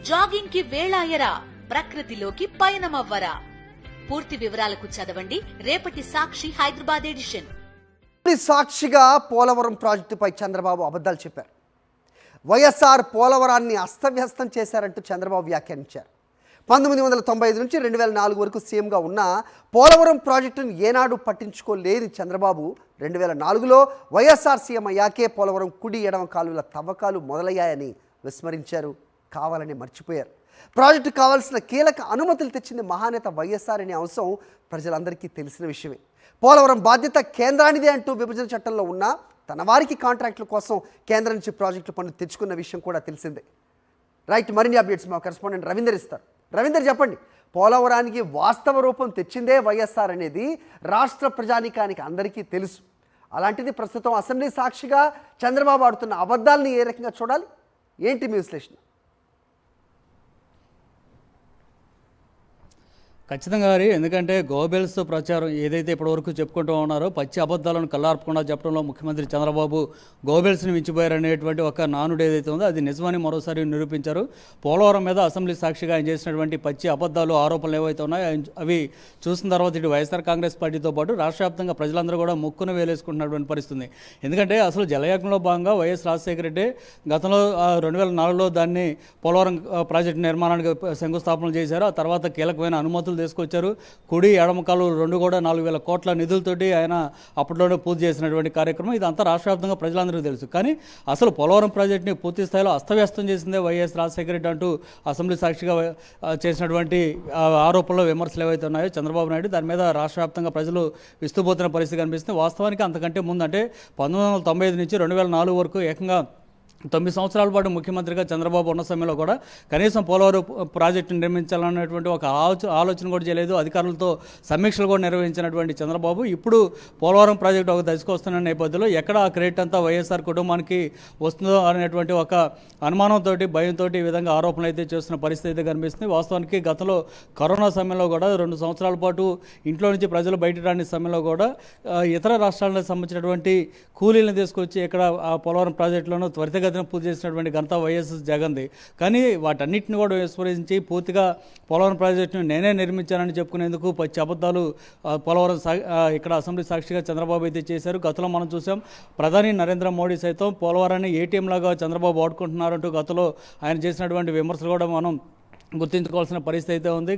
Jogging కి వేళాయరా, ప్రకృతిలోకి పయనమవ్వరా. పూర్తి వివరాలకు చదవండి రేపటి సాక్షి హైదరాబాద్ ఎడిషన్. సాక్షిగా పోలవరం ప్రాజెక్టుపై చంద్రబాబు అబద్ధాలు చెప్పారు. వైఎస్ఆర్ పోలవరాన్ని అస్తవ్యస్తం చేశారంటూ చంద్రబాబు వ్యాఖ్యానించారు. 1995 నుంచి 2004 వరకు సీఎంగా ఉన్న పోలవరం ప్రాజెక్టును ఏనాడు పట్టించుకోలేని చంద్రబాబు 2004లో వైఎస్ఆర్ సీఎం అయ్యాకే పోలవరం కుడి ఎడమ కాలువల తవ్వకాలు మొదలయ్యాయని విస్మరించారు. కావాలని మర్చిపోయారు. ప్రాజెక్టు కావాల్సిన కీలక అనుమతులు తెచ్చింది మహానేత వైఎస్ఆర్ అనే అంశం ప్రజలందరికీ తెలిసిన విషయమే. పోలవరం బాధ్యత కేంద్రానిదే అంటూ విభజన చట్టంలో ఉన్న తన వారికి కాంట్రాక్టుల కోసం కేంద్రం నుంచి ప్రాజెక్టు పనులు తెచ్చుకున్న విషయం కూడా తెలిసిందే. రైట్, మరిన్ని అప్డేట్స్ మా కరెస్పాండెంట్ రవీందర్ ఇస్తారు. రవీందర్, చెప్పండి. పోలవరానికి వాస్తవ రూపం తెచ్చిందే వైఎస్ఆర్ అనేది రాష్ట్ర ప్రజానీకానికి అందరికీ తెలుసు. అలాంటిది ప్రస్తుతం అసెంబ్లీ సాక్షిగా చంద్రబాబు ఆడుతున్న అబద్ధాలని ఏ రకంగా చూడాలి? ఏంటి మీ విశ్లేషణ? ఖచ్చితంగా గారి, ఎందుకంటే గోబెల్స్ ప్రచారం ఏదైతే ఇప్పటివరకు చెప్పుకుంటూ ఉన్నారో పచ్చి అబద్ధాలను కల్లార్పకుండా చెప్పడంలో ముఖ్యమంత్రి చంద్రబాబు గోబెల్స్ని మించిపోయారనేటువంటి ఒక నానుడు ఏదైతే ఉందో అది నిజమని మరోసారి నిరూపించారు. పోలవరం మీద అసెంబ్లీ సాక్షిగా ఆయన చేసినటువంటి పచ్చి అబద్ధాలు, ఆరోపణలు ఏవైతే ఉన్నాయో అవి చూసిన తర్వాత ఇటు వైఎస్ఆర్ కాంగ్రెస్ పార్టీతో పాటు రాష్ట్ర వ్యాప్తంగా ప్రజలందరూ కూడా ముక్కును వేలేసుకుంటున్నటువంటి పరిస్థితుంది. ఎందుకంటే అసలు జలయజ్ఞంలో భాగంగా వైఎస్ రాజశేఖర రెడ్డి గతంలో 2004లో దాన్ని పోలవరం ప్రాజెక్టు నిర్మాణానికి శంకుస్థాపన చేశారు. ఆ తర్వాత కీలకమైన అనుమతులు తీసుకొచ్చారు. కుడి ఎడమ కాలువలు రెండు కూడా 4,000 కోట్ల నిధులతోటి ఆయన అప్పట్లోనే పూర్తి చేసినటువంటి కార్యక్రమం. ఇదంతా రాష్ట్ర వ్యాప్తంగా ప్రజలందరికీ తెలుసు. కానీ అసలు పోలవరం ప్రాజెక్టుని పూర్తి స్థాయిలో అస్తవ్యస్తం చేసిందే వైఎస్ రాజశేఖర రెడ్డి అంటూ అసెంబ్లీ సాక్షిగా చేసినటువంటి ఆరోపణలు, విమర్శలు ఏవైతే ఉన్నాయో చంద్రబాబు నాయుడు దాని మీద రాష్ట్ర వ్యాప్తంగా ప్రజలు విస్తుపోతున్న పరిస్థితి కనిపిస్తుంది. వాస్తవానికి అంతకంటే ముందు అంటే 1995 నుంచి 2004 వరకు ఏకంగా 9 సంవత్సరాల పాటు ముఖ్యమంత్రిగా చంద్రబాబు ఉన్న సమయంలో కూడా కనీసం పోలవరం ప్రాజెక్టును నిర్మించాలన్నటువంటి ఒక ఆలోచన కూడా చేయలేదు. అధికారులతో సమీక్షలు కూడా నిర్వహించినటువంటి చంద్రబాబు ఇప్పుడు పోలవరం ప్రాజెక్టు ఒక దశకు వస్తున్న నేపథ్యంలో ఎక్కడ ఆ క్రెడిట్ అంతా వైఎస్ఆర్ కుటుంబానికి వస్తుందో అనేటువంటి ఒక అనుమానంతో, భయంతో ఈ విధంగా ఆరోపణలు అయితే చేస్తున్న పరిస్థితి అయితే కనిపిస్తుంది. వాస్తవానికి గతంలో కరోనా సమయంలో కూడా 2 సంవత్సరాల పాటు ఇంట్లో నుంచి ప్రజలు బయట రాని సమయంలో కూడా ఇతర రాష్ట్రాలకు సంబంధించినటువంటి కూలీలను తీసుకొచ్చి ఇక్కడ ఆ పోలవరం ప్రాజెక్టులను త్వరితగతిన పూర్తి చేసినటువంటి ఘనత వైఎస్ జగన్ది. కానీ వాటన్నిటిని కూడా విస్మరించి పూర్తిగా పోలవరం ప్రాజెక్టును నేనే నిర్మించానని చెప్పుకునేందుకు పచ్చి అబద్ధాలు పోలవరం ఇక్కడ అసెంబ్లీ సాక్షిగా చంద్రబాబు అయితే చేశారు. గతంలో మనం చూసాం, ప్రధాని నరేంద్ర మోడీ సైతం పోలవరాన్ని ఏటీఎం లాగా చంద్రబాబు వాడుకుంటున్నారంటూ గతంలో ఆయన చేసినటువంటి విమర్శలు కూడా మనం గుర్తించుకోవాల్సిన పరిస్థితి అయితే ఉంది.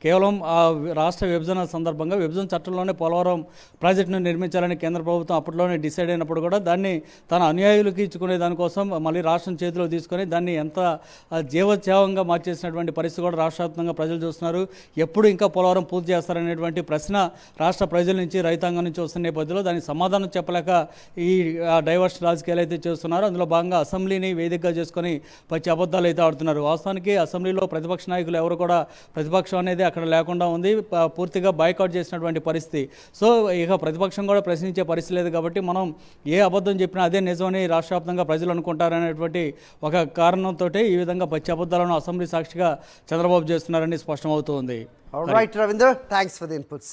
కేవలం ఆ రాష్ట్ర విభజన సందర్భంగా విభజన చట్టంలోనే పోలవరం ప్రాజెక్టును నిర్మించాలని కేంద్ర ప్రభుత్వం అప్పట్లోనే డిసైడ్ అయినప్పుడు కూడా దాన్ని తన అనుయాయులకి ఇచ్చుకునే దానికోసం మళ్ళీ రాష్ట్రం చేతిలో తీసుకొని దాన్ని ఎంత జీవోత్సవంగా మార్చేసినటువంటి పరిస్థితి కూడా రాష్ట్ర వ్యాప్తంగా ప్రజలు చూస్తున్నారు. ఎప్పుడు ఇంకా పోలవరం పూర్తి చేస్తారనేటువంటి ప్రశ్న రాష్ట్ర ప్రజల నుంచి, రైతాంగం నుంచి వస్తున్న నేపథ్యంలో దానికి సమాధానం చెప్పలేక ఈ డైవర్షన్ రాజకీయాలు అయితే చేస్తున్నారు. అందులో భాగంగా అసెంబ్లీని వేదికగా చేసుకొని పచ్చి అబద్ధాలు అయితే ఆడుతున్నారు. వాస్తవానికి అసెంబ్లీలో ప్రతిపక్ష నాయకులు ఎవరు కూడా ప్రతిపక్షం అనేది అక్కడ లేకుండా ఉంది. పూర్తిగా బాయ్కాట్ చేసినటువంటి పరిస్థితి. సో ఇక ప్రతిపక్షం కూడా ప్రశ్నించే పరిస్థితి లేదు. కాబట్టి మనం ఏ అబద్ధం చెప్పినా అదే నిజమని రాష్ట్ర వ్యాప్తంగా ప్రజలు అనుకుంటారనేటువంటి ఒక కారణంతో ఈ విధంగా పచ్చి అబద్ధాలను అసెంబ్లీ సాక్షిగా చంద్రబాబు చేస్తున్నారని స్పష్టమవుతోంది. Right Ravinder, thanks for the inputs.